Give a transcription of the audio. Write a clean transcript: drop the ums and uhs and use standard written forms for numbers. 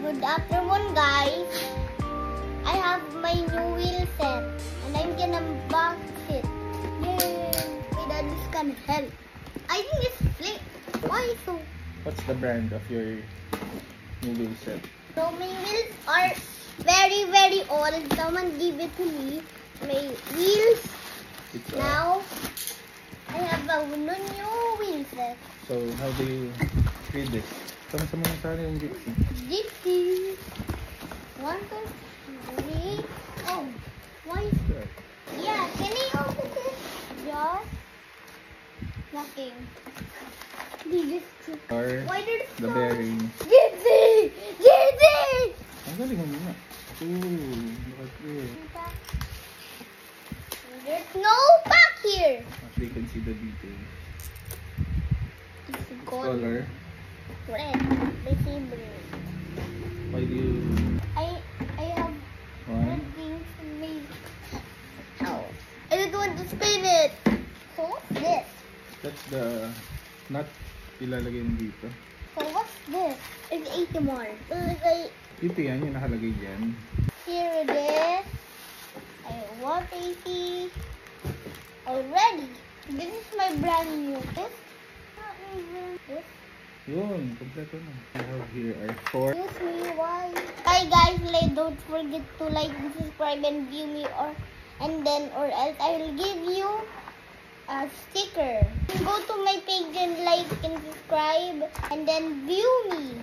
Good afternoon, guys. I have my new wheel set and I'm gonna box it. Yay! My daddy's gonna help. I think it's flip. Why so? What's the brand of your new wheel set? So my wheels are very, very old. Someone gave it to me. My wheels. It's Now I have a new wheel set. So how do you read this? Sama mo sa akin yung gypsy. Gypsy. 1, 2, 3. Oh, why is Sure. Yeah, can I open this? Just nothing. Or Why did it the stop? bearings. Gypsy! Gypsy! Ang galing mo nga. Ooh, look at this. There's no back here. As you can see the details. It's Its gone. color. Red. The same red. Why do you I have want? red things in my house. I don't want to spin it. So what's this? That's the nut ilalagay mo dito. So what's this? It's 80 more. Ito yan, yung nakalagay dyan. Here it is. I want 80 already. This is my brand new. This not even this. Yun, kompleto na. I have here are 4. Excuse me, why? Hi guys, don't forget to like and subscribe and view me or else I will give you a sticker. Go to my page and like and subscribe and then view me.